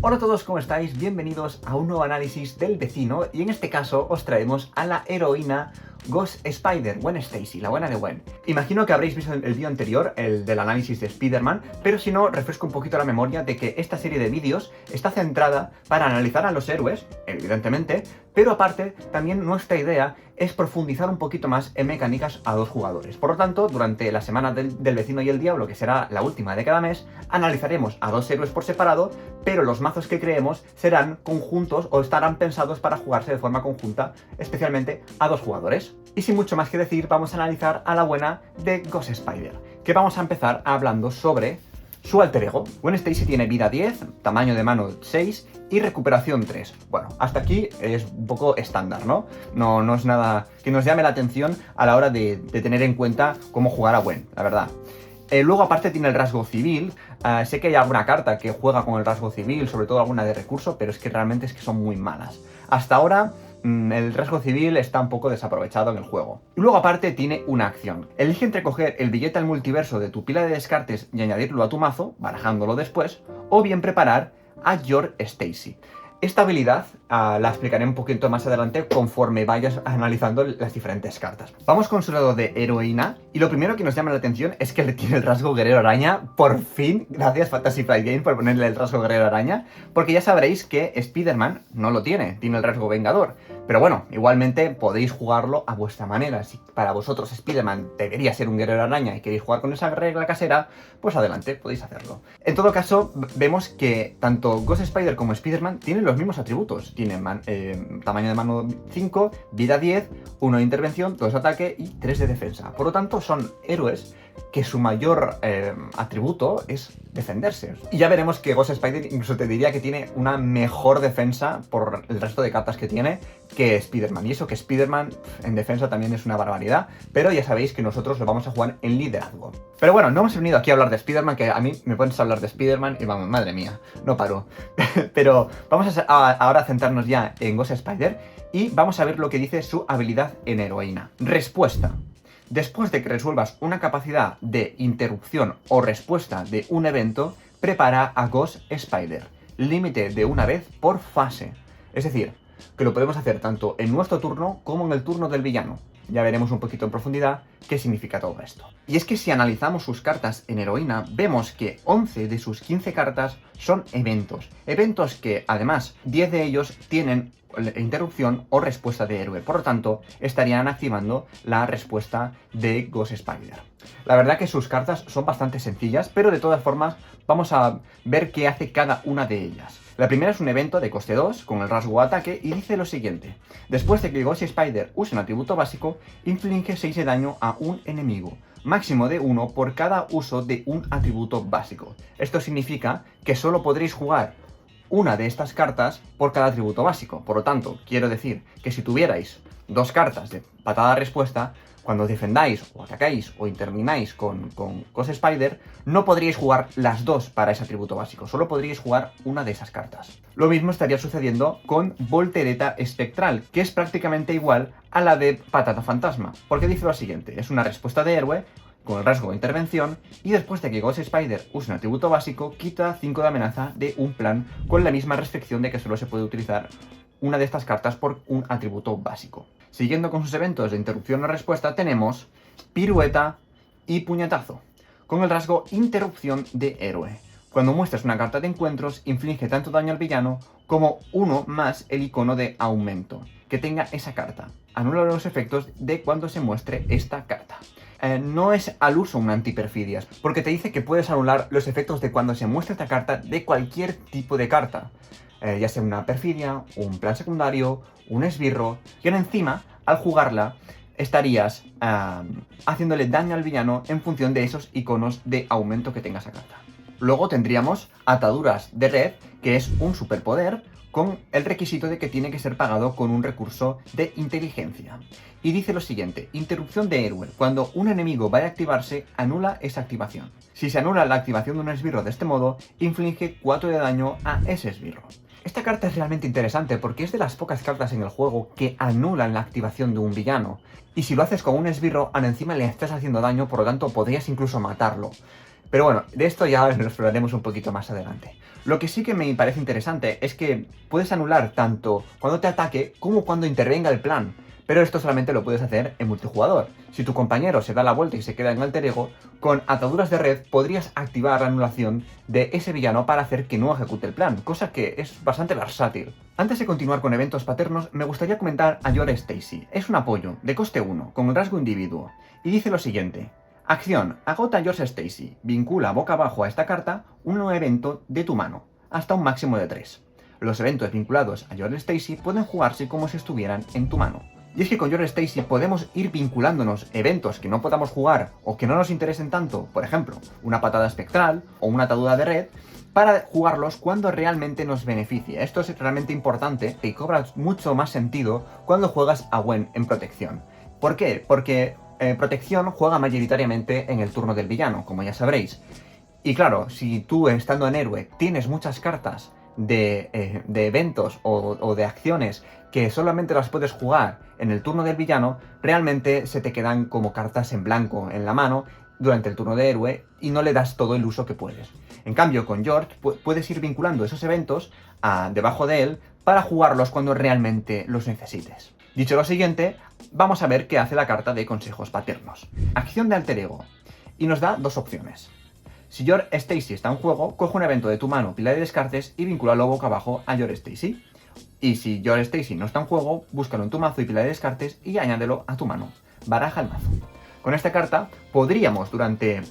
Hola a todos, ¿cómo estáis? Bienvenidos a un nuevo análisis del vecino y en este caso os traemos a la heroína Ghost Spider, Gwen Stacy, la buena de Gwen. Imagino que habréis visto el vídeo anterior, el del análisis de Spider-Man, pero si no, refresco un poquito la memoria de que esta serie de vídeos está centrada para analizar a los héroes, evidentemente, pero aparte, también nuestra idea es profundizar un poquito más en mecánicas a dos jugadores. Por lo tanto, durante la semana del vecino y el diablo, que será la última de cada mes, analizaremos a dos héroes por separado, pero los mazos que creemos serán conjuntos o estarán pensados para jugarse de forma conjunta, especialmente a dos jugadores. Y sin mucho más que decir, vamos a analizar a la buena de Ghost Spider, que vamos a empezar hablando sobre su alter ego. Gwen Stacy tiene vida 10, tamaño de mano 6 y recuperación 3. Bueno, hasta aquí es un poco estándar, ¿no? No es nada que nos llame la atención a la hora de tener en cuenta cómo jugar a Gwen, la verdad. Luego aparte tiene el rasgo civil. Sé que hay alguna carta que juega con el rasgo civil, sobre todo alguna de recurso, pero es que realmente son muy malas. Hasta ahora el rasgo civil está un poco desaprovechado en el juego. Y luego aparte tiene una acción. Elige entre coger el billete al multiverso de tu pila de descartes y añadirlo a tu mazo, barajándolo después, o bien preparar a Your Stacy. Esta habilidad la explicaré un poquito más adelante conforme vayas analizando las diferentes cartas. Vamos con su lado de heroína y lo primero que nos llama la atención es que le tiene el rasgo guerrero araña. Por fin, gracias Fantasy Flight Games por ponerle el rasgo guerrero araña, porque ya sabréis que Spider-Man no lo tiene el rasgo vengador. Pero bueno, igualmente podéis jugarlo a vuestra manera. Si para vosotros Spider-Man debería ser un guerrero araña y queréis jugar con esa regla casera, pues adelante, podéis hacerlo. En todo caso, vemos que tanto Ghost Spider como Spider-Man tienen los mismos atributos. Tienen tamaño de mano 5, vida 10, 1 de intervención, 2 de ataque y 3 de defensa. Por lo tanto, son héroes que su mayor atributo es defenderse. Y ya veremos que Ghost Spider incluso te diría que tiene una mejor defensa por el resto de cartas que tiene que Spider-Man. Y eso que Spider-Man en defensa también es una barbaridad, pero ya sabéis que nosotros lo vamos a jugar en liderazgo. Pero bueno, no hemos venido aquí a hablar de Spider-Man, que a mí me pones a hablar de Spider-Man y vamos, madre mía, no paro. Pero vamos ahora a centrarnos ya en Ghost Spider y vamos a ver lo que dice su habilidad en heroína. Respuesta. Después de que resuelvas una capacidad de interrupción o respuesta de un evento, prepara a Ghost Spider. Límite de una vez por fase. Es decir, que lo podemos hacer tanto en nuestro turno como en el turno del villano. Ya veremos un poquito en profundidad qué significa todo esto. Y es que si analizamos sus cartas en heroína, vemos que 11 de sus 15 cartas son eventos. Eventos que, además, 10 de ellos tienen interrupción o respuesta de héroe. Por lo tanto, estarían activando la respuesta de Ghost Spider. La verdad que sus cartas son bastante sencillas, pero de todas formas vamos a ver qué hace cada una de ellas. La primera es un evento de coste 2 con el rasgo ataque y dice lo siguiente. Después de que Ghost Spider use un atributo básico, inflige 6 de daño a un enemigo. Máximo de 1 por cada uso de un atributo básico. Esto significa que solo podréis jugar una de estas cartas por cada atributo básico. Por lo tanto, quiero decir que si tuvierais dos cartas de patada respuesta, cuando defendáis o atacáis o intermináis con Ghost Spider, no podríais jugar las dos para ese atributo básico, solo podríais jugar una de esas cartas. Lo mismo estaría sucediendo con Voltereta Espectral, que es prácticamente igual a la de Patata Fantasma, porque dice lo siguiente, es una respuesta de héroe con el rasgo de intervención, y después de que Ghost Spider use un atributo básico, quita 5 de amenaza de un plan con la misma restricción de que solo se puede utilizar una de estas cartas por un atributo básico. Siguiendo con sus eventos de interrupción o respuesta, tenemos pirueta y puñetazo, con el rasgo interrupción de héroe. Cuando muestras una carta de encuentros, inflige tanto daño al villano como uno más el icono de aumento que tenga esa carta. Anula los efectos de cuando se muestre esta carta. No es al uso una antiperfidias, porque te dice que puedes anular los efectos de cuando se muestra esta carta de cualquier tipo de carta. Ya sea una perfidia, un plan secundario, un esbirro, y ahora encima, al jugarla, estarías haciéndole daño al villano en función de esos iconos de aumento que tenga esa carta. Luego tendríamos ataduras de red, que es un superpoder con el requisito de que tiene que ser pagado con un recurso de inteligencia. Y dice lo siguiente, interrupción de héroe. Cuando un enemigo vaya a activarse, anula esa activación. Si se anula la activación de un esbirro de este modo, inflige 4 de daño a ese esbirro. Esta carta es realmente interesante porque es de las pocas cartas en el juego que anulan la activación de un villano. Y si lo haces con un esbirro, encima le estás haciendo daño, por lo tanto podrías incluso matarlo. Pero bueno, de esto ya nos exploraremos un poquito más adelante. Lo que sí que me parece interesante es que puedes anular tanto cuando te ataque como cuando intervenga el plan. Pero esto solamente lo puedes hacer en multijugador. Si tu compañero se da la vuelta y se queda en alter ego, con ataduras de red podrías activar la anulación de ese villano para hacer que no ejecute el plan, cosa que es bastante versátil. Antes de continuar con eventos paternos, me gustaría comentar a Your Stacy. Es un apoyo, de coste 1, con el rasgo individuo, y dice lo siguiente. Acción, agota Your Stacy, vincula boca abajo a esta carta un nuevo evento de tu mano, hasta un máximo de 3. Los eventos vinculados a Your Stacy pueden jugarse como si estuvieran en tu mano. Y es que con Your Stacy podemos ir vinculándonos eventos que no podamos jugar o que no nos interesen tanto, por ejemplo, una patada espectral o una atadura de red, para jugarlos cuando realmente nos beneficie. Esto es realmente importante y cobra mucho más sentido cuando juegas a Gwen en protección. ¿Por qué? Porque protección juega mayoritariamente en el turno del villano, como ya sabréis. Y claro, si tú estando en héroe tienes muchas cartas de eventos o de acciones que solamente las puedes jugar en el turno del villano, realmente se te quedan como cartas en blanco en la mano durante el turno de héroe y no le das todo el uso que puedes. En cambio, con George puedes ir vinculando esos eventos debajo de él para jugarlos cuando realmente los necesites. Dicho lo siguiente, vamos a ver qué hace la carta de consejos paternos. Acción de alter ego. Y nos da dos opciones. Si Your Stacy está en juego, coge un evento de tu mano, pila de descartes y vincúlalo boca abajo a Your Stacy. Y si Your Stacy no está en juego, búscalo en tu mazo y pila de descartes y añádelo a tu mano. Baraja el mazo. Con esta carta podríamos durante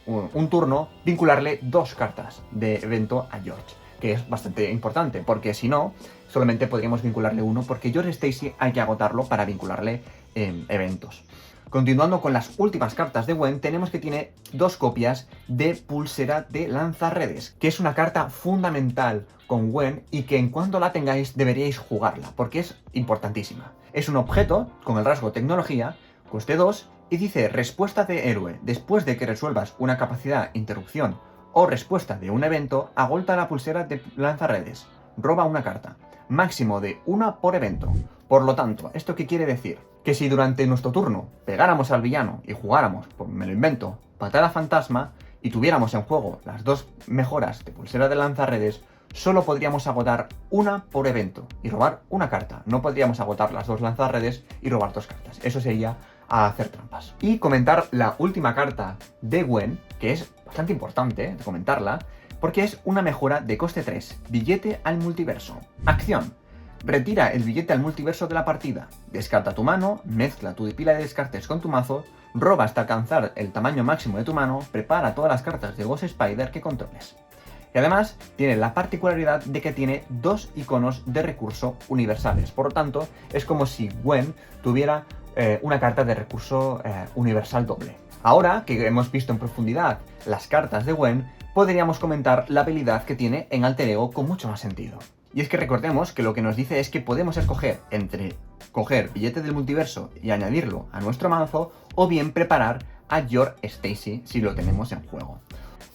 un turno vincularle dos cartas de evento a George, que es bastante importante, porque si no, solamente podríamos vincularle uno, porque Your Stacy hay que agotarlo para vincularle eventos. Continuando con las últimas cartas de Gwen, tenemos que tiene dos copias de Pulsera de Lanzarredes, que es una carta fundamental con Gwen y que en cuanto la tengáis deberíais jugarla, porque es importantísima. Es un objeto con el rasgo tecnología, coste 2, y dice respuesta de héroe. Después de que resuelvas una capacidad, interrupción o respuesta de un evento, agolta la pulsera de Lanzarredes. Roba una carta. Máximo de una por evento. Por lo tanto, ¿esto qué quiere decir? Que si durante nuestro turno pegáramos al villano y jugáramos, pues me lo invento, patada fantasma, y tuviéramos en juego las dos mejoras de pulsera de lanzarredes, solo podríamos agotar una por evento y robar una carta. No podríamos agotar las dos lanzarredes y robar dos cartas. Eso sería hacer trampas. Y comentar la última carta de Gwen, que es bastante importante comentarla, porque es una mejora de coste 3, billete al multiverso. Acción. Retira el billete al multiverso de la partida, descarta tu mano, mezcla tu pila de descartes con tu mazo, roba hasta alcanzar el tamaño máximo de tu mano, prepara todas las cartas de Ghost Spider que controles. Y además tiene la particularidad de que tiene dos iconos de recurso universales, por lo tanto es como si Gwen tuviera una carta de recurso universal doble. Ahora que hemos visto en profundidad las cartas de Gwen, podríamos comentar la habilidad que tiene en alter ego con mucho más sentido. Y es que recordemos que lo que nos dice es que podemos escoger entre coger billete del multiverso y añadirlo a nuestro mazo, o bien preparar a Your Stacy si lo tenemos en juego.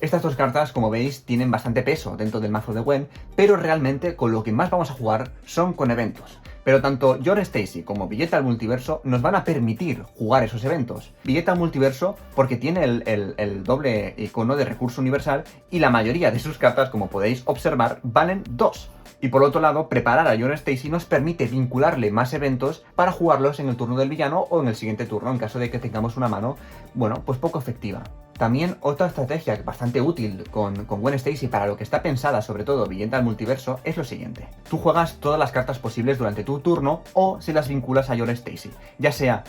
Estas dos cartas, como veis, tienen bastante peso dentro del mazo de Gwen, pero realmente con lo que más vamos a jugar son con eventos. Pero tanto Your Stacy como Billete al Multiverso nos van a permitir jugar esos eventos. Billete al Multiverso porque tiene el doble icono de recurso universal y la mayoría de sus cartas, como podéis observar, valen 2. Y por otro lado, preparar a Your Stacy nos permite vincularle más eventos para jugarlos en el turno del villano o en el siguiente turno, en caso de que tengamos una mano, bueno, pues poco efectiva. También otra estrategia bastante útil con Gwen Stacy para lo que está pensada, sobre todo Billete al Multiverso, es lo siguiente. Tú juegas todas las cartas posibles durante tu turno o se las vinculas a Your Stacy, ya sea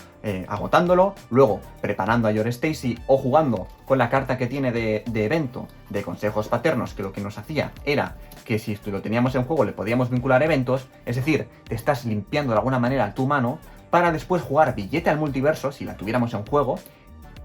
agotándolo, luego preparando a Your Stacy o jugando con la carta que tiene de evento de consejos paternos, que lo que nos hacía era que si lo teníamos en juego le podíamos vincular eventos, es decir, te estás limpiando de alguna manera tu mano para después jugar Billete al Multiverso, si la tuviéramos en juego,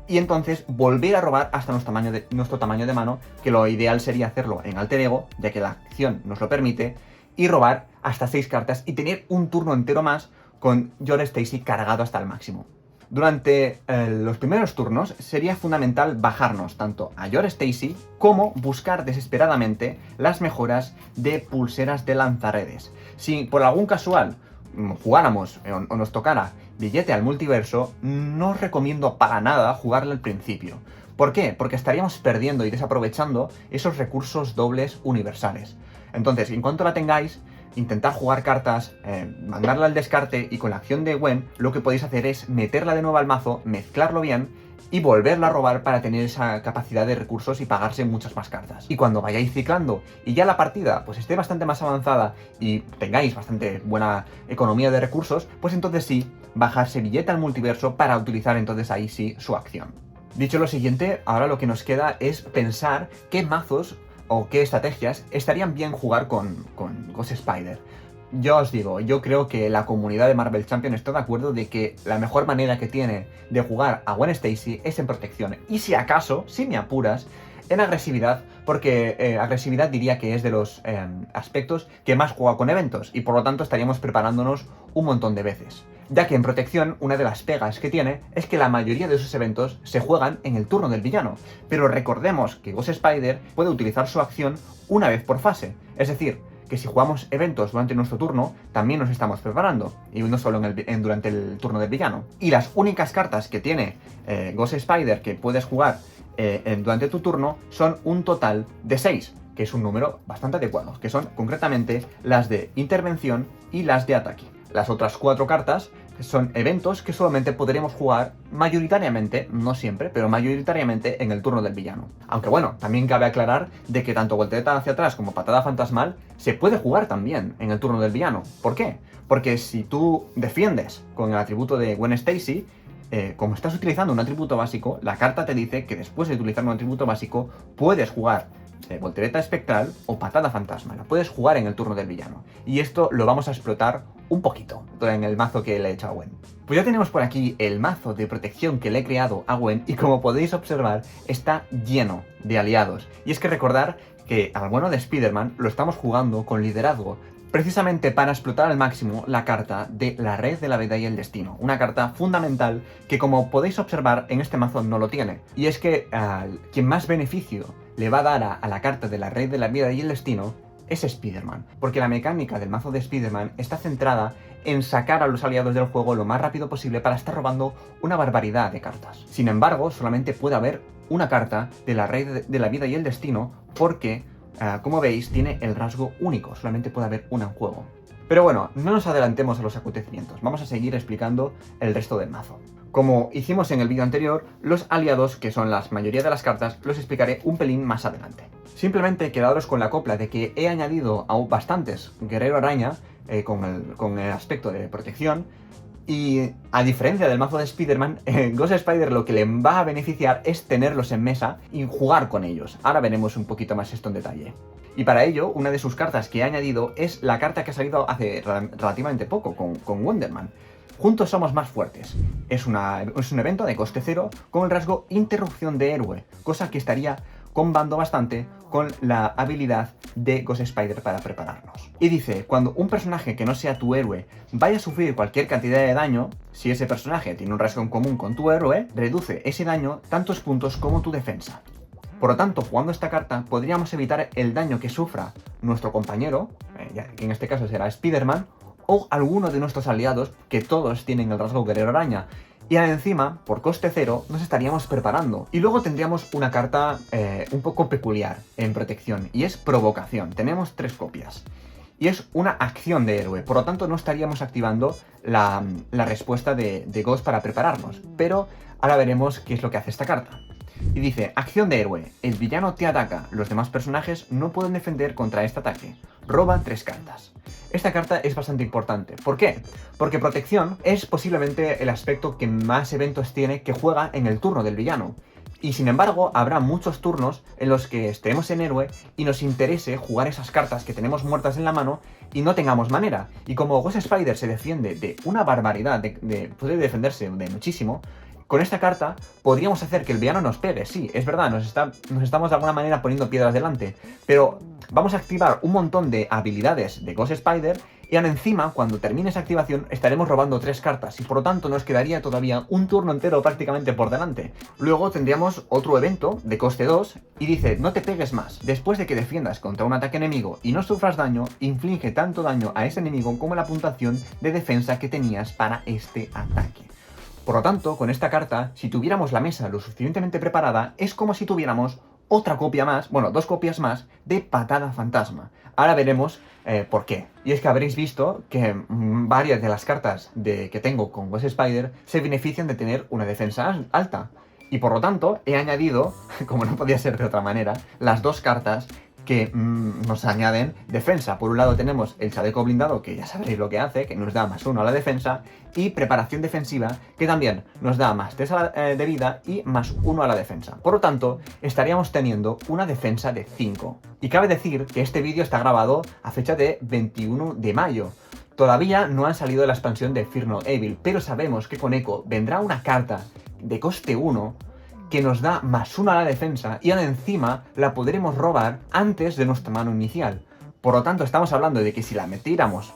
y entonces volver a robar hasta nuestro tamaño de mano, que lo ideal sería hacerlo en alter ego, ya que la acción nos lo permite, y robar hasta 6 cartas y tener un turno entero más con Your Stacy cargado hasta el máximo. Durante los primeros turnos sería fundamental bajarnos tanto a Your Stacy como buscar desesperadamente las mejoras de pulseras de lanzarredes. Si por algún casual jugáramos o nos tocara Billete al Multiverso, no os recomiendo para nada jugarle al principio, ¿Por qué? Porque estaríamos perdiendo y desaprovechando esos recursos dobles universales. Entonces, en cuanto la tengáis, intentad jugar cartas, mandarla al descarte, y con la acción de Gwen lo que podéis hacer es meterla de nuevo al mazo, mezclarlo bien y volverla a robar para tener esa capacidad de recursos y pagarse muchas más cartas. Y cuando vayáis ciclando y ya la partida pues esté bastante más avanzada y tengáis bastante buena economía de recursos, pues entonces sí, bajarse billete al multiverso para utilizar entonces ahí sí su acción. Dicho lo siguiente, ahora lo que nos queda es pensar qué mazos o qué estrategias estarían bien jugar con Ghost Spider. Yo os digo, yo creo que la comunidad de Marvel Champions está de acuerdo de que la mejor manera que tiene de jugar a Gwen Stacy es en protección. Y si acaso, si me apuras, en agresividad, porque agresividad diría que es de los aspectos que más juega con eventos, y por lo tanto estaríamos preparándonos un montón de veces. Ya que en protección, una de las pegas que tiene es que la mayoría de esos eventos se juegan en el turno del villano. Pero recordemos que Ghost Spider puede utilizar su acción una vez por fase. Es decir, que si jugamos eventos durante nuestro turno, también nos estamos preparando, y no solo durante el turno del villano. Y las únicas cartas que tiene Ghost Spider que puedes jugar durante tu turno son un total de 6, que es un número bastante adecuado, que son concretamente las de intervención y las de ataque. Las otras 4 cartas son eventos que solamente podremos jugar mayoritariamente, no siempre, pero mayoritariamente en el turno del villano. Aunque bueno, también cabe aclarar de que tanto voltereta hacia atrás como patada fantasmal se puede jugar también en el turno del villano. ¿Por qué? Porque si tú defiendes con el atributo de Gwen Stacy, como estás utilizando un atributo básico, la carta te dice que después de utilizar un atributo básico puedes jugar voltereta espectral o patada fantasma. La puedes jugar en el turno del villano. Y esto lo vamos a explotar un poquito en el mazo que le he hecho a Gwen. Pues ya tenemos por aquí el mazo de protección que le he creado a Gwen, y como podéis observar está lleno de aliados. Y es que recordar que al bueno de Spider-Man lo estamos jugando con liderazgo, precisamente para explotar al máximo la carta de la Red de la Vida y el Destino. Una carta fundamental que, como podéis observar, en este mazo no lo tiene. Y es que quien más beneficio le va a dar a la carta de la Red de la Vida y el Destino es Spider-Man. Porque la mecánica del mazo de Spider-Man está centrada en sacar a los aliados del juego lo más rápido posible para estar robando una barbaridad de cartas. Sin embargo, solamente puede haber una carta de la Red de la Vida y el Destino porque, como veis, tiene el rasgo único, solamente puede haber una en juego. Pero bueno, no nos adelantemos a los acontecimientos, vamos a seguir explicando el resto del mazo. Como hicimos en el vídeo anterior, los aliados, que son la mayoría de las cartas, los explicaré un pelín más adelante. Simplemente quedaros con la copla de que he añadido a bastantes Guerrero Araña con el aspecto de protección. Y a diferencia del mazo de Spider-Man, Ghost Spider lo que le va a beneficiar es tenerlos en mesa y jugar con ellos. Ahora veremos un poquito más esto en detalle. Y para ello, una de sus cartas que he añadido es la carta que ha salido hace relativamente poco, con Wonder Man. Juntos somos más fuertes. Es un evento de coste 0 con el rasgo Interrupción de Héroe, cosa que estaría combando bastante con la habilidad de Ghost Spider para prepararnos. Y dice, cuando un personaje que no sea tu héroe vaya a sufrir cualquier cantidad de daño, si ese personaje tiene un rasgo en común con tu héroe, reduce ese daño tantos puntos como tu defensa. Por lo tanto, jugando esta carta, podríamos evitar el daño que sufra nuestro compañero, que en este caso será Spider-Man, o alguno de nuestros aliados, que todos tienen el rasgo Guerrero Araña. Y encima, por coste 0, nos estaríamos preparando. Y luego tendríamos una carta un poco peculiar en protección, y es Provocación. Tenemos 3 copias. Y es una acción de héroe, por lo tanto no estaríamos activando la respuesta de Ghost para prepararnos. Pero ahora veremos qué es lo que hace esta carta. Y dice, acción de héroe, el villano te ataca, los demás personajes no pueden defender contra este ataque. Roba 3 cartas. Esta carta es bastante importante. ¿Por qué? Porque protección es posiblemente el aspecto que más eventos tiene que juega en el turno del villano. Y sin embargo, habrá muchos turnos en los que estemos en héroe y nos interese jugar esas cartas que tenemos muertas en la mano y no tengamos manera. Y como Ghost Spider se defiende de una barbaridad, puede defenderse de muchísimo, con esta carta podríamos hacer que el villano nos pegue. Sí, es verdad, nos estamos de alguna manera poniendo piedras delante, pero vamos a activar un montón de habilidades de Ghost Spider y encima, cuando termine esa activación, estaremos robando 3 cartas y por lo tanto nos quedaría todavía un turno entero prácticamente por delante. Luego tendríamos otro evento de coste 2 y dice, no te pegues más. Después de que defiendas contra un ataque enemigo y no sufras daño, inflige tanto daño a ese enemigo como la puntuación de defensa que tenías para este ataque. Por lo tanto, con esta carta, si tuviéramos la mesa lo suficientemente preparada, es como si tuviéramos otra copia más, bueno, 2 copias más de Patada Fantasma. Ahora veremos por qué. Y es que habréis visto que varias de las cartas que tengo con Ghost Spider se benefician de tener una defensa alta. Y por lo tanto, he añadido, como no podía ser de otra manera, las 2 cartas que nos añaden defensa. Por un lado tenemos el chaleco blindado, que ya sabréis lo que hace, que nos da +1 a la defensa, y preparación defensiva, que también nos da +3 de vida y +1 a la defensa. Por lo tanto, estaríamos teniendo una defensa de 5. Y cabe decir que este vídeo está grabado a fecha de 21 de mayo. Todavía no ha salido la expansión de Fear No Evil, pero sabemos que con Echo vendrá una carta de coste 1 que nos da +1 a la defensa y encima la podremos robar antes de nuestra mano inicial. Por lo tanto, estamos hablando de que si la metiéramos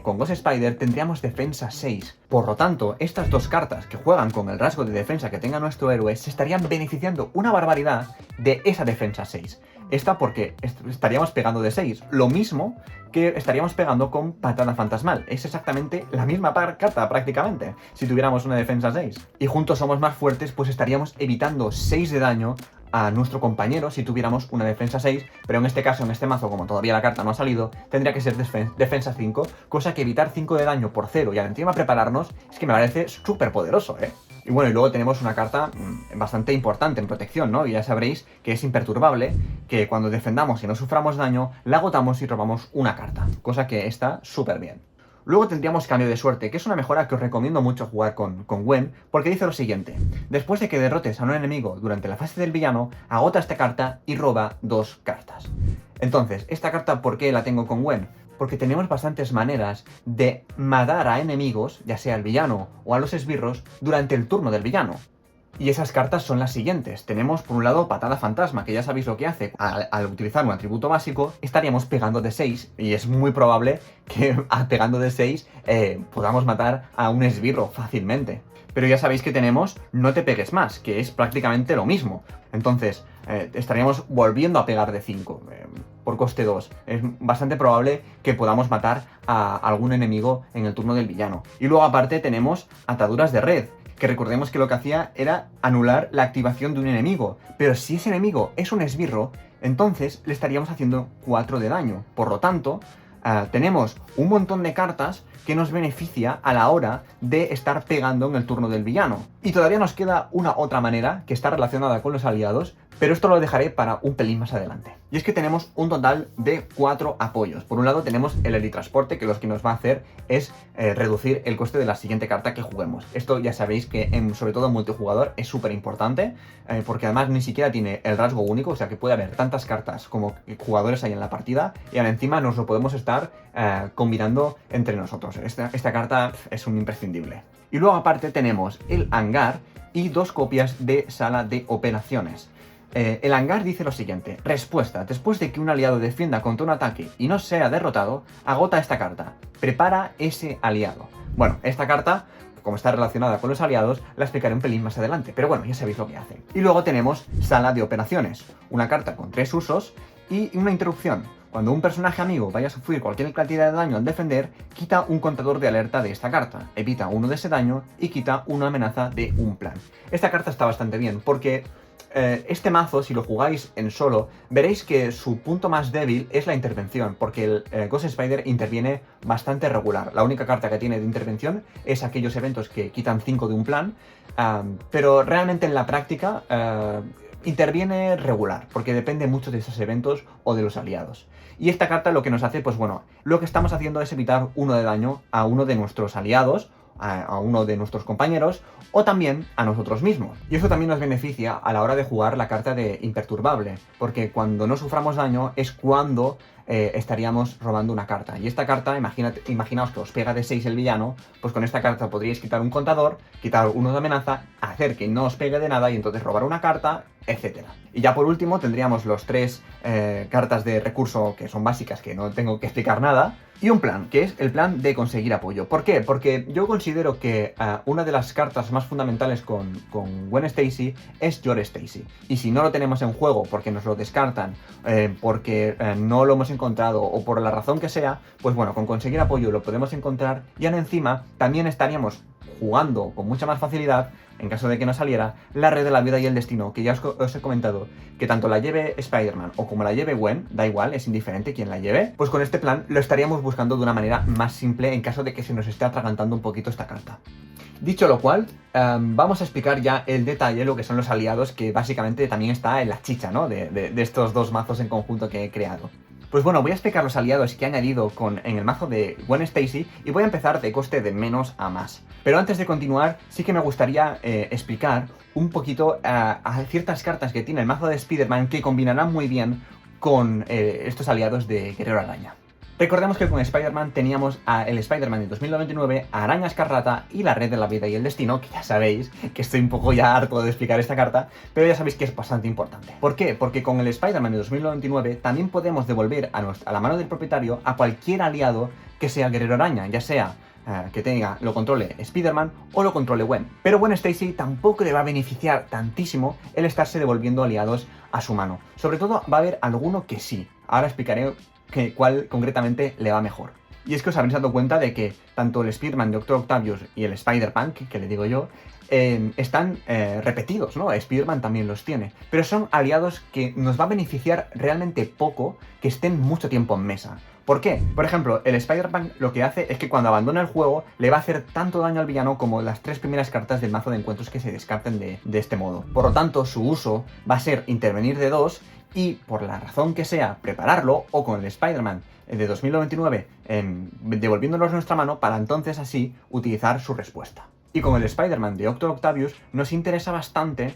con Ghost Spider tendríamos defensa 6. Por lo tanto, estas 2 cartas que juegan con el rasgo de defensa que tenga nuestro héroe se estarían beneficiando una barbaridad de esa defensa 6. Esta porque estaríamos pegando de 6, lo mismo que estaríamos pegando con Patada Fantasmal. Es exactamente la misma carta prácticamente, si tuviéramos una defensa 6. Y juntos somos más fuertes, pues estaríamos evitando 6 de daño a nuestro compañero si tuviéramos una defensa 6, pero en este caso, en este mazo, como todavía la carta no ha salido, tendría que ser defensa 5, cosa que evitar 5 de daño por 0 y al encima prepararnos, es que me parece súper poderoso, ¿eh? Y bueno, y luego tenemos una carta bastante importante en protección, ¿no? Y ya sabréis que es imperturbable, que cuando defendamos y no suframos daño, la agotamos y robamos una carta, cosa que está súper bien. Luego tendríamos Cambio de Suerte, que es una mejora que os recomiendo mucho jugar con Gwen, porque dice lo siguiente: después de que derrotes a un enemigo durante la fase del villano, agota esta carta y roba 2 cartas. Entonces, esta carta, ¿por qué la tengo con Gwen? Porque tenemos bastantes maneras de matar a enemigos, ya sea al villano o a los esbirros, durante el turno del villano. Y esas cartas son las siguientes. Tenemos por un lado Patada Fantasma, que ya sabéis lo que hace. Al utilizar un atributo básico, estaríamos pegando de 6. Y es muy probable que pegando de 6 podamos matar a un esbirro fácilmente. Pero ya sabéis que tenemos No te pegues más, que es prácticamente lo mismo. Entonces, estaríamos volviendo a pegar de 5 por coste 2. Es bastante probable que podamos matar a algún enemigo en el turno del villano. Y luego aparte tenemos Ataduras de Red, que recordemos que lo que hacía era anular la activación de un enemigo. Pero si ese enemigo es un esbirro, entonces le estaríamos haciendo 4 de daño. Por lo tanto, tenemos un montón de cartas que nos beneficia a la hora de estar pegando en el turno del villano. Y todavía nos queda una otra manera que está relacionada con los aliados, pero esto lo dejaré para un pelín más adelante. Y es que tenemos un total de 4 apoyos. Por un lado tenemos el Helitransporte, que lo que nos va a hacer es reducir el coste de la siguiente carta que juguemos. Esto ya sabéis que sobre todo en multijugador es súper importante, porque además ni siquiera tiene el rasgo único, o sea que puede haber tantas cartas como jugadores hay en la partida, y ahora encima nos lo podemos estar combinando entre nosotros. Esta carta es un imprescindible. Y luego aparte tenemos el hangar y 2 copias de sala de operaciones. El hangar dice lo siguiente: respuesta, después de que un aliado defienda contra un ataque y no sea derrotado, agota esta carta, prepara ese aliado. Bueno, esta carta, como está relacionada con los aliados, la explicaré un pelín más adelante, pero bueno, ya sabéis lo que hace. Y luego tenemos sala de operaciones, una carta con 3 usos y una interrupción. Cuando un personaje amigo vaya a sufrir cualquier cantidad de daño al defender, quita un contador de alerta de esta carta, evita 1 de ese daño y quita una amenaza de un plan. Esta carta está bastante bien porque este mazo, si lo jugáis en solo, veréis que su punto más débil es la intervención, porque el Ghost Spider interviene bastante regular. La única carta que tiene de intervención es aquellos eventos que quitan 5 de un plan, pero realmente en la práctica interviene regular, porque depende mucho de esos eventos o de los aliados. Y esta carta lo que nos hace, pues bueno, lo que estamos haciendo es evitar 1 de daño a uno de nuestros aliados, a uno de nuestros compañeros o también a nosotros mismos. Y eso también nos beneficia a la hora de jugar la carta de imperturbable, porque cuando no suframos daño es cuando estaríamos robando una carta. Y esta carta, imaginaos que os pega de 6 el villano, pues con esta carta podríais quitar un contador, quitar 1 de amenaza, hacer que no os pegue de nada y entonces robar una carta, etc. Y ya por último tendríamos los 3 cartas de recurso que son básicas, que no tengo que explicar nada, y un plan, que es el plan de conseguir apoyo. ¿Por qué? Porque yo considero que una de las cartas más fundamentales con Gwen Stacy es Your Stacy. Y si no lo tenemos en juego porque nos lo descartan, porque no lo hemos encontrado o por la razón que sea, pues bueno, con conseguir apoyo lo podemos encontrar y aún encima también estaríamos jugando con mucha más facilidad, en caso de que no saliera, la red de la vida y el destino, que ya os he comentado que tanto la lleve Spider-Man o como la lleve Gwen, da igual, es indiferente quién la lleve, pues con este plan lo estaríamos buscando de una manera más simple en caso de que se nos esté atragantando un poquito esta carta. Dicho lo cual, vamos a explicar ya el detalle, lo que son los aliados, que básicamente también está en la chicha, ¿no? de estos dos mazos en conjunto que he creado. Pues bueno, voy a explicar los aliados que he añadido en el mazo de Gwen Stacy y voy a empezar de coste de menos a más. Pero antes de continuar, sí que me gustaría explicar un poquito a ciertas cartas que tiene el mazo de Spider-Man que combinarán muy bien con estos aliados de Guerrero Araña. Recordemos que con Spider-Man teníamos el Spider-Man de 2099, a Araña Escarlata y la Red de la Vida y el Destino, que ya sabéis que estoy un poco ya harto de explicar esta carta, pero ya sabéis que es bastante importante. ¿Por qué? Porque con el Spider-Man de 2099 también podemos devolver a la mano del propietario a cualquier aliado que sea Guerrero Araña, ya sea que lo controle Spider-Man o lo controle Gwen. Pero Gwen Stacy tampoco le va a beneficiar tantísimo el estarse devolviendo aliados a su mano. Sobre todo va a haber alguno que sí. Ahora explicaré cuál concretamente le va mejor. Y es que os habréis dado cuenta de que tanto el Spider-Man de Dr. Octavius y el Spider-Punk, que le digo yo, están repetidos, ¿no? Spider-Man también los tiene. Pero son aliados que nos va a beneficiar realmente poco que estén mucho tiempo en mesa. ¿Por qué? Por ejemplo, el Spider-Punk lo que hace es que cuando abandona el juego le va a hacer tanto daño al villano como las 3 primeras cartas del mazo de encuentros que se descarten de este modo. Por lo tanto, su uso va a ser intervenir de 2 y, por la razón que sea, prepararlo, o con el Spider-Man de 2099 devolviéndolos a nuestra mano para entonces así utilizar su respuesta. Y con el Spider-Man de Dr. Octavius nos interesa bastante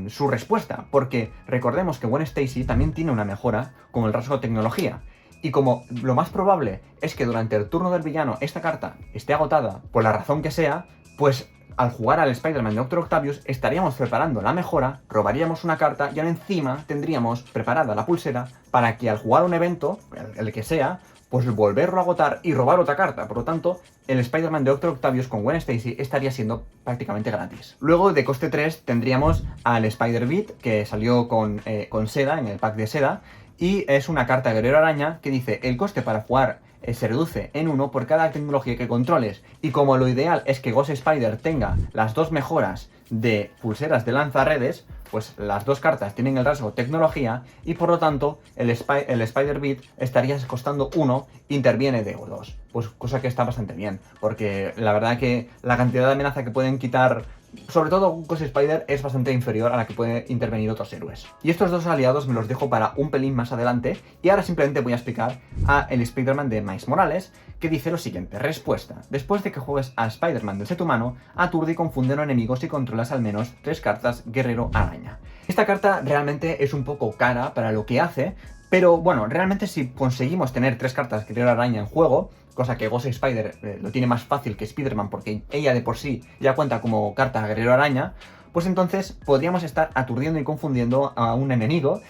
su respuesta, porque recordemos que Gwen Stacy también tiene una mejora con el rasgo tecnología. Y como lo más probable es que durante el turno del villano esta carta esté agotada, por la razón que sea, pues al jugar al Spider-Man de Dr. Octavius estaríamos preparando la mejora, robaríamos una carta y ahora encima tendríamos preparada la pulsera para que al jugar un evento, el que sea, pues volverlo a agotar y robar otra carta. Por lo tanto, el Spider-Man de Dr. Octavius con Gwen Stacy estaría siendo prácticamente gratis. Luego, de coste 3, tendríamos al Spider-Beat, que salió con Seda, en el pack de Seda, y es una carta Guerrero Araña que dice: el coste para jugar se reduce en 1 por cada tecnología que controles. Y como lo ideal es que Ghost Spider tenga las 2 mejoras de pulseras de lanzarredes, pues las 2 cartas tienen el rasgo tecnología y por lo tanto el Spider-Beat estaría costando 1, interviene de 2. Pues cosa que está bastante bien, porque la verdad que la cantidad de amenaza que pueden quitar, sobre todo Ghost Spider, es bastante inferior a la que pueden intervenir otros héroes. Y estos dos aliados me los dejo para un pelín más adelante, y ahora simplemente voy a explicar a el Spider-Man de Miles Morales, que dice lo siguiente: respuesta. Después de que juegues a Spider-Man del set humano, aturde y confunde a enemigos y controlas al menos 3 cartas Guerrero Araña. Esta carta realmente es un poco cara para lo que hace, pero bueno, realmente si conseguimos tener 3 cartas Guerrero Araña en juego, cosa que Ghost Spider lo tiene más fácil que Spider-Man porque ella de por sí ya cuenta como carta Guerrero Araña, pues entonces podríamos estar aturdiendo y confundiendo a un enemigo.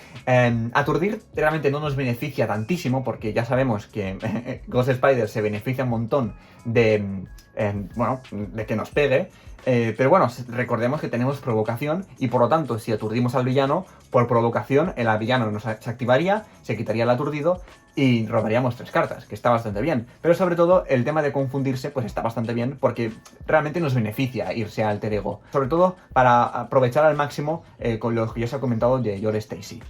Aturdir realmente no nos beneficia tantísimo porque ya sabemos que Ghost Spider se beneficia un montón de que nos pegue. Pero bueno, recordemos que tenemos provocación y por lo tanto si aturdimos al villano, por provocación el villano se activaría, se quitaría el aturdido y robaríamos 3 cartas, que está bastante bien. Pero sobre todo el tema de confundirse pues está bastante bien porque realmente nos beneficia irse a Alter Ego. Sobre todo para aprovechar al máximo con lo que ya os he comentado de Gwen Stacy.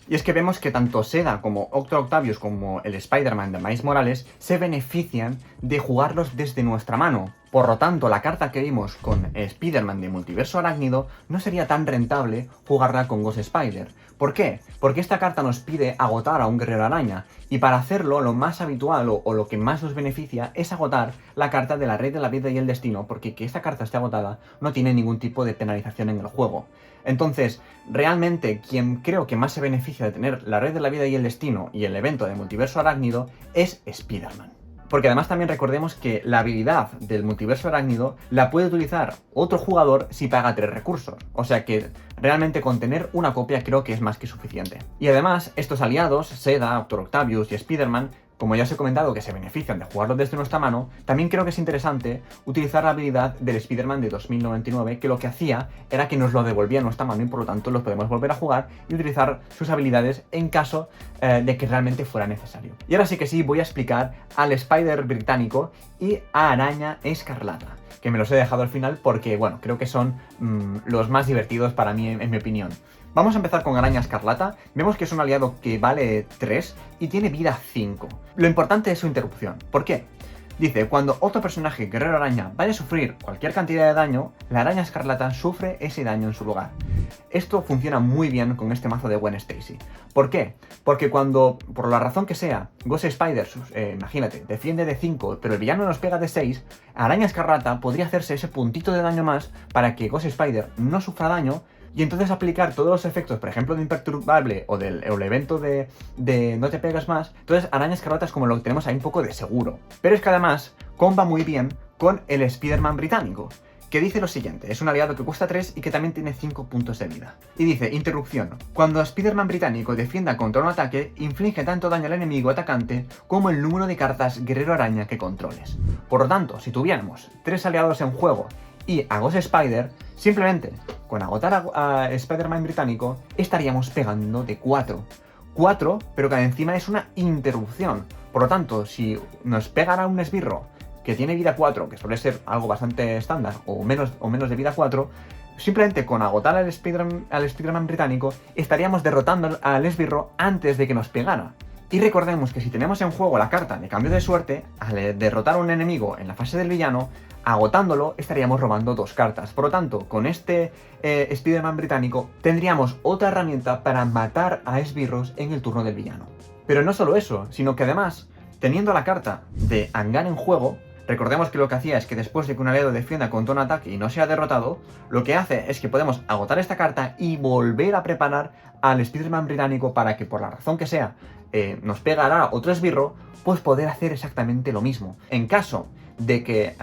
Y es que vemos que tanto Seda como Dr. Octavius como el Spider-Man de Miles Morales se benefician de jugarlos desde nuestra mano. Por lo tanto, la carta que vimos con Spider-Man de Multiverso Arácnido no sería tan rentable jugarla con Ghost Spider. ¿Por qué? Porque esta carta nos pide agotar a un Guerrero Araña, y para hacerlo lo más habitual o lo que más nos beneficia es agotar la carta de la Red de la Vida y el Destino, porque que esta carta esté agotada no tiene ningún tipo de penalización en el juego. Entonces, realmente quien creo que más se beneficia de tener la Red de la Vida y el Destino y el evento de Multiverso Arácnido es Spider-Man. Porque además también recordemos que la habilidad del Multiverso Arácnido la puede utilizar otro jugador si paga 3 recursos. O sea que realmente con tener una copia creo que es más que suficiente. Y además, estos aliados, Seda, Dr. Octavius y Spider-Man, como ya os he comentado que se benefician de jugarlo desde nuestra mano, también creo que es interesante utilizar la habilidad del Spider-Man de 2099, que lo que hacía era que nos lo devolvía a nuestra mano y por lo tanto lo podemos volver a jugar y utilizar sus habilidades en caso de que realmente fuera necesario. Y ahora sí que sí, voy a explicar al Spider británico y a Araña Escarlata, que me los he dejado al final porque, bueno, creo que son los más divertidos para mí, en mi opinión. Vamos a empezar con Araña Escarlata. Vemos que es un aliado que vale 3 y tiene vida 5. Lo importante es su interrupción. ¿Por qué? Dice, cuando otro personaje guerrero araña vaya a sufrir cualquier cantidad de daño, la araña escarlata sufre ese daño en su lugar. Esto funciona muy bien con este mazo de Gwen Stacy. ¿Por qué? Porque cuando, por la razón que sea, Ghost Spider, imagínate, defiende de 5, pero el villano nos pega de 6, Araña Escarlata podría hacerse ese puntito de daño más para que Ghost Spider no sufra daño y entonces aplicar todos los efectos, por ejemplo, de imperturbable o del evento de no te pegas más. Entonces Araña Escarlata es como lo que tenemos ahí un poco de seguro. Pero es que además comba muy bien con el Spider-Man británico, que dice lo siguiente: es un aliado que cuesta 3 y que también tiene 5 puntos de vida. Y dice, interrupción, cuando Spider-Man británico defienda contra un ataque, inflige tanto daño al enemigo atacante como el número de cartas guerrero araña que controles. Por lo tanto, si tuviéramos 3 aliados en juego y a Ghost Spider, simplemente con agotar a Spider-Man británico estaríamos pegando de 4. 4, pero que encima es una interrupción. Por lo tanto, si nos pegara un esbirro que tiene vida 4, que suele ser algo bastante estándar, o menos de vida 4, simplemente con agotar al Spider-Man británico estaríamos derrotando al esbirro antes de que nos pegara. Y recordemos que si tenemos en juego la carta de cambio de suerte, al derrotar a un enemigo en la fase del villano, agotándolo estaríamos robando 2 cartas. Por lo tanto, con este Spider-Man británico tendríamos otra herramienta para matar a esbirros en el turno del villano. Pero no solo eso, sino que además, teniendo la carta de Angan en juego, recordemos que lo que hacía es que después de que un aliado defienda contra un ataque y no sea derrotado, lo que hace es que podemos agotar esta carta y volver a preparar al Spider-Man británico para que, por la razón que sea, nos pegará otro esbirro, pues poder hacer exactamente lo mismo. En caso de que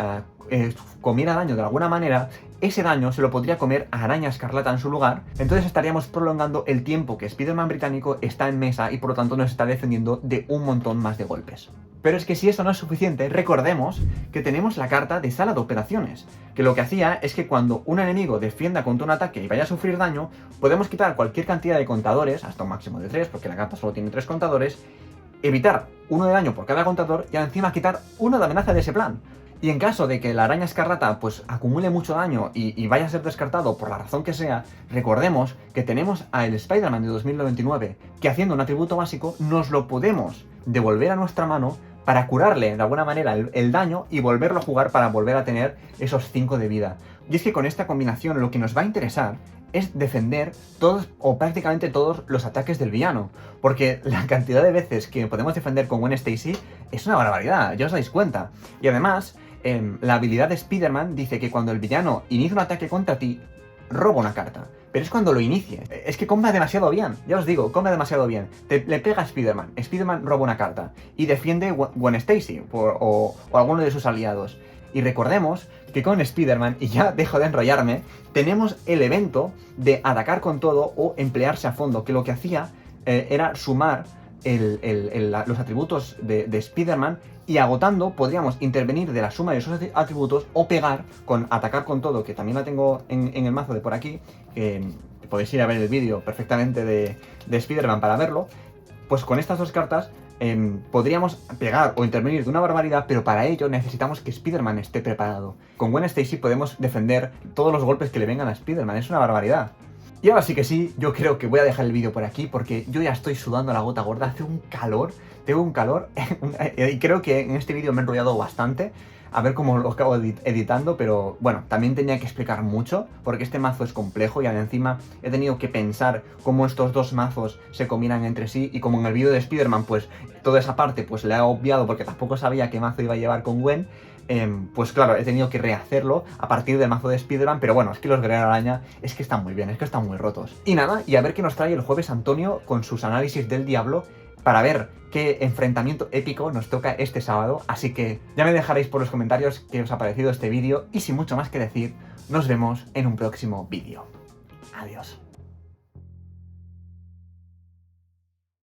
comiera daño de alguna manera, ese daño se lo podría comer a Araña Escarlata en su lugar, entonces estaríamos prolongando el tiempo que Spider-Man británico está en mesa y por lo tanto nos está defendiendo de un montón más de golpes. Pero es que si eso no es suficiente, recordemos que tenemos la carta de sala de operaciones, que lo que hacía es que cuando un enemigo defienda contra un ataque y vaya a sufrir daño, podemos quitar cualquier cantidad de contadores, hasta un máximo de 3, porque la carta solo tiene 3 contadores, evitar 1 de daño por cada contador y encima quitar 1 de amenaza de ese plan. Y en caso de que la araña escarlata pues acumule mucho daño y vaya a ser descartado por la razón que sea, recordemos que tenemos a el Spider-Man de 2099 que, haciendo un atributo básico, nos lo podemos devolver a nuestra mano para curarle de alguna manera el daño y volverlo a jugar para volver a tener esos 5 de vida. Y es que con esta combinación lo que nos va a interesar es defender todos o prácticamente todos los ataques del villano, porque la cantidad de veces que podemos defender con Gwen Stacy es una barbaridad, ya os dais cuenta. Y además, la habilidad de Spider-Man dice que cuando el villano inicia un ataque contra ti, roba una carta. Pero es cuando lo inicie. Es que comba demasiado bien. Ya os digo, comba demasiado bien. Le pega a Spider-Man. Spider-Man roba una carta. Y defiende Gwen Stacy o alguno de sus aliados. Y recordemos que con Spider-Man, y ya dejo de enrollarme, tenemos el evento de atacar con todo o emplearse a fondo, que lo que hacía era sumar los atributos de Spider-Man, y agotando podríamos intervenir de la suma de esos atributos o pegar con atacar con todo, que también la tengo en el mazo de por aquí, que podéis ir a ver el vídeo perfectamente de Spider-Man para verlo. Pues con estas 2 cartas podríamos pegar o intervenir de una barbaridad, pero para ello necesitamos que Spider-Man esté preparado. Con Gwen Stacy podemos defender todos los golpes que le vengan a Spider-Man, es una barbaridad. Y ahora sí que sí, yo creo que voy a dejar el vídeo por aquí porque yo ya estoy sudando la gota gorda, hace un calor, tengo un calor y creo que en este vídeo me he enrollado bastante, a ver cómo lo acabo editando, pero bueno, también tenía que explicar mucho porque este mazo es complejo y encima he tenido que pensar cómo estos 2 mazos se combinan entre sí, y como en el vídeo de Spider-Man pues toda esa parte pues la he obviado porque tampoco sabía qué mazo iba a llevar con Gwen. Pues claro, he tenido que rehacerlo a partir del mazo de Spider-Man, pero bueno, es que los Guerrero Araña es que están muy bien, es que están muy rotos. Y nada, y a ver qué nos trae el jueves Antonio con sus análisis del Diablo, para ver qué enfrentamiento épico nos toca este sábado. Así que ya me dejaréis por los comentarios qué os ha parecido este vídeo, y sin mucho más que decir, nos vemos en un próximo vídeo. Adiós.